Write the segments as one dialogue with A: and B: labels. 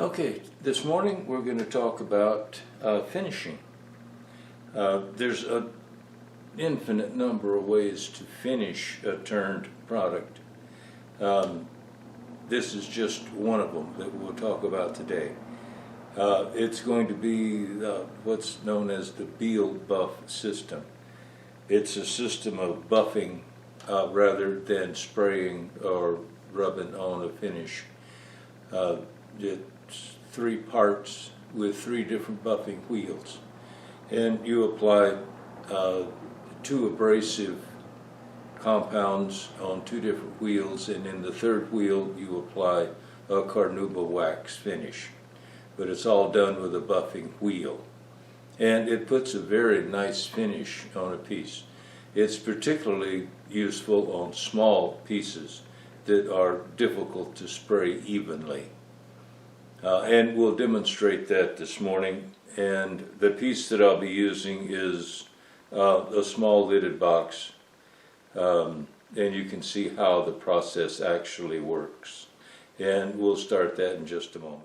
A: Okay, this morning we're going to talk about finishing. There's an infinite number of ways to finish a turned product. This is just one of them that we'll talk about today. It's going to be what's known as the Beal Buff System. It's a system of buffing rather than spraying or rubbing on a finish. It's 3 parts with 3 different buffing wheels, and you apply 2 abrasive compounds on 2 different wheels, and in the 3rd wheel you apply a carnauba wax finish. But it's all done with a buffing wheel, and it puts a very nice finish on a piece. It's particularly useful on small pieces that are difficult to spray evenly. And we'll demonstrate that this morning. And the piece that I'll be using is a small lidded box. And you can see how the process actually works. And we'll start that in just a moment.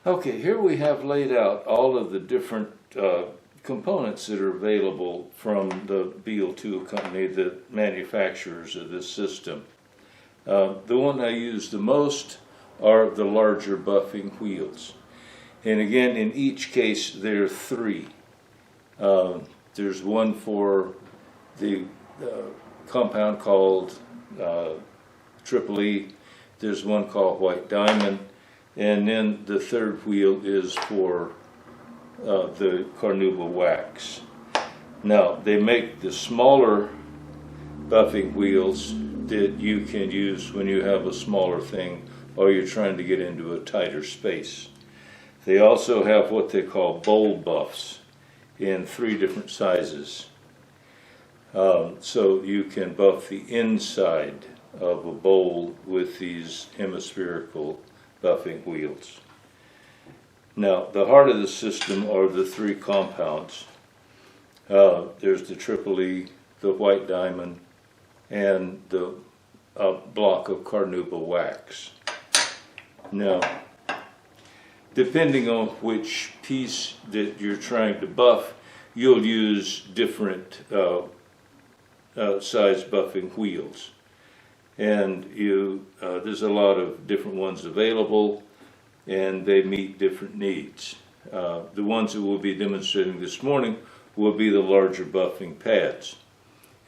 A: Okay, here we have laid out all of the different components that are available from the Beal Tool Company, the manufacturers of this system. The one I use the most are the larger buffing wheels. And again, in each case, there are 3. There's one for the compound called Triple E. There's one called White Diamond. And then the 3rd wheel is for the carnauba wax. Now, they make the smaller buffing wheels that you can use when you have a smaller thing or you're trying to get into a tighter space. They also have what they call bowl buffs in 3 different sizes. So you can buff the inside of a bowl with these hemispherical buffing wheels. Now, the heart of the system are the 3 compounds. There's the Triple E, the White Diamond, and the block of carnauba wax. Now, depending on which piece that you're trying to buff, you'll use different size buffing wheels. And there's a lot of different ones available, and they meet different needs. The ones that we'll be demonstrating this morning will be the larger buffing pads.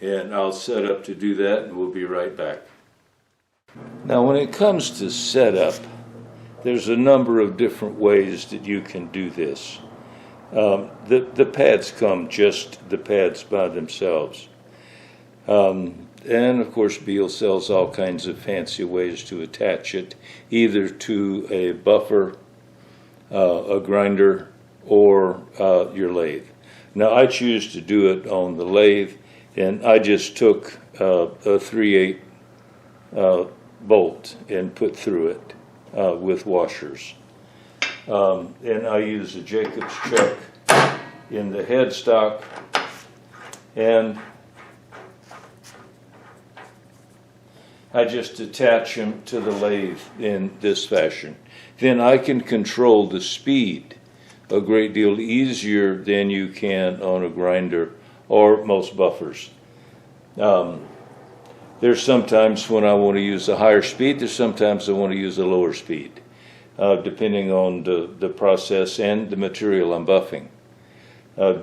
A: And I'll set up to do that, and we'll be right back. Now, when it comes to setup, there's a number of different ways that you can do this. The pads come just the pads by themselves. And of course, Beal sells all kinds of fancy ways to attach it, either to a buffer, a grinder, or your lathe. Now, I choose to do it on the lathe, and I just took a 3/8 bolt and put through it with washers. And I use a Jacob's chuck in the headstock, and I just attach them to the lathe in this fashion. Then I can control the speed a great deal easier than you can on a grinder or most buffers. There's sometimes when I want to use a higher speed, there's sometimes I want to use a lower speed, depending on the process and the material I'm buffing.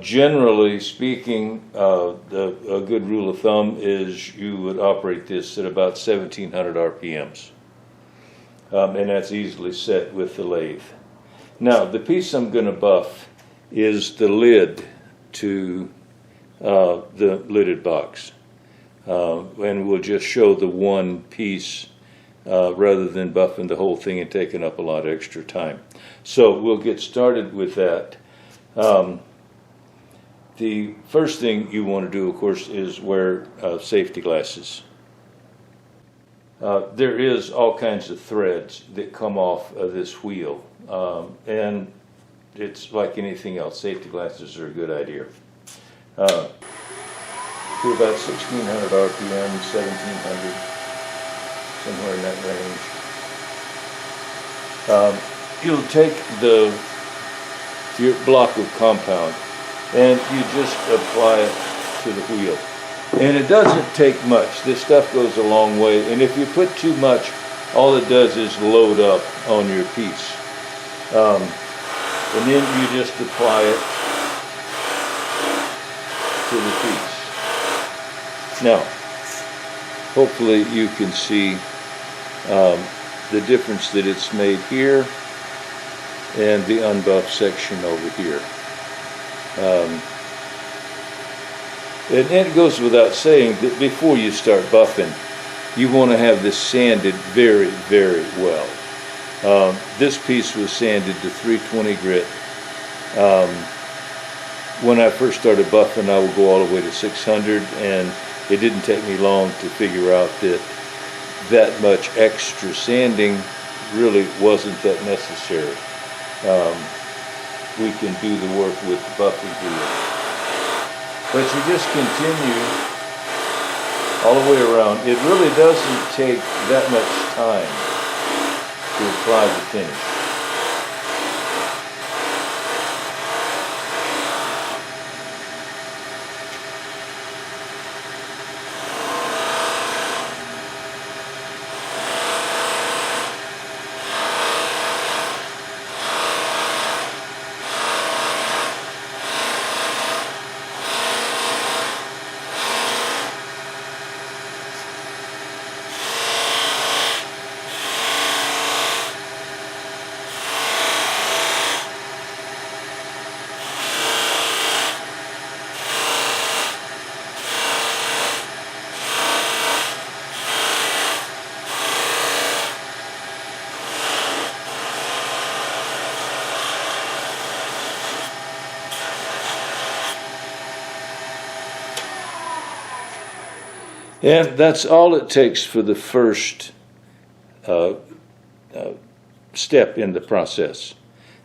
A: Generally speaking, a good rule of thumb is you would operate this at about 1700 RPMs. And that's easily set with the lathe. Now, the piece I'm going to buff is the lid to the lidded box. And we'll just show the one piece rather than buffing the whole thing and taking up a lot of extra time. So we'll get started with that. The first thing you want to do, of course, is wear safety glasses. There is all kinds of threads that come off of this wheel, and it's like anything else. Safety glasses are a good idea. To about 1600 RPM, 1700, somewhere in that range. You'll take your block of compound and you just apply it to the wheel. And it doesn't take much. This stuff goes a long way. And if you put too much, all it does is load up on your piece. And then you just apply it to the piece. Now, hopefully you can see the difference that it's made here and the unbuffed section over here. And it goes without saying that before you start buffing, you want to have this sanded very, very well. This piece was sanded to 320 grit. When I first started buffing, I would go all the way to 600, and it didn't take me long to figure out that much extra sanding really wasn't that necessary. We can do the work with the buffing wheel. But you just continue all the way around. It really doesn't take that much time to apply the finish. And that's all it takes for the first step in the process.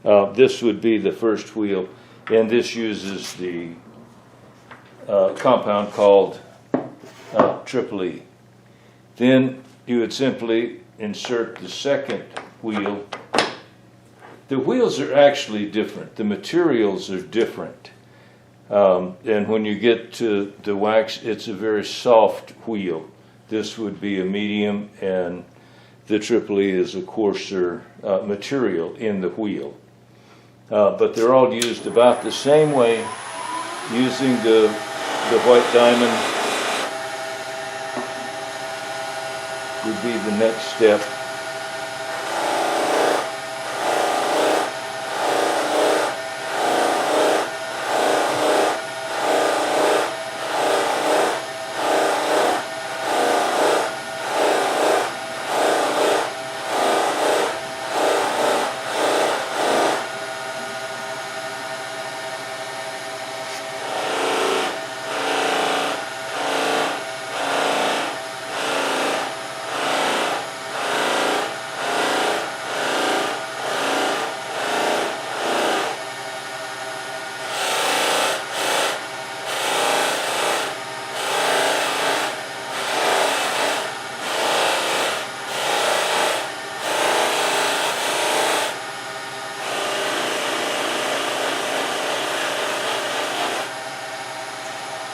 A: This would be the first wheel, and this uses the compound called triple E. Then you would simply insert the second wheel. The wheels are actually different. The materials are different. And when you get to the wax, it's a very soft wheel. This would be a medium, and the triple E is a coarser material in the wheel. But they're all used about the same way, using the white diamond would be the next step.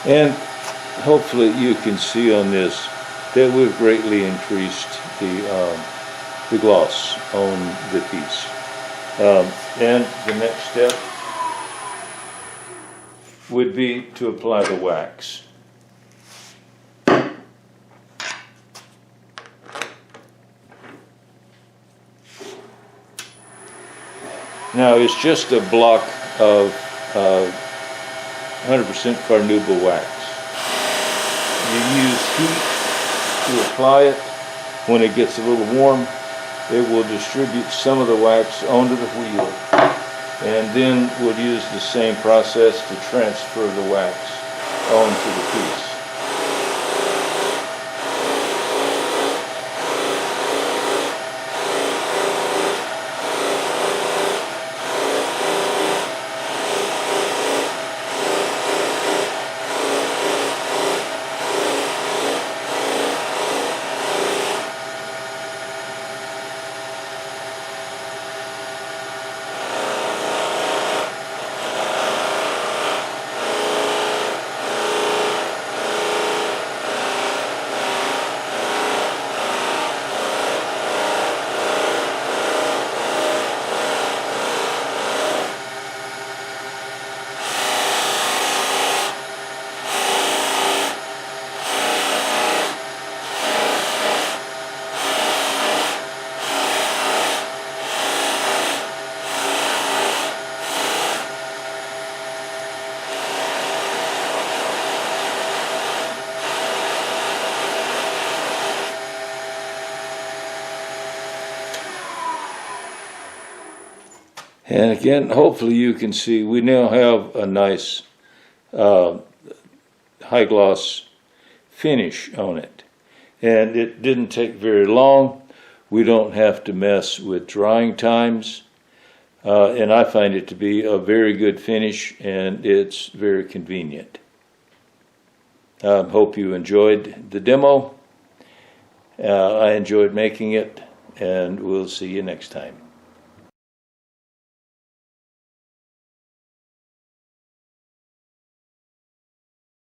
A: And hopefully you can see on this that we've greatly increased the gloss on the piece. And the next step would be to apply the wax. Now it's just a block of 100% carnauba wax. You use heat to apply it. When it gets a little warm, it will distribute some of the wax onto the wheel, and then we'll use the same process to transfer the wax onto the piece. And again, hopefully you can see we now have a nice high gloss finish on it. And it didn't take very long. We don't have to mess with drying times. And I find it to be a very good finish, and it's very convenient. Hope you enjoyed the demo. I enjoyed making it, and we'll see you next time.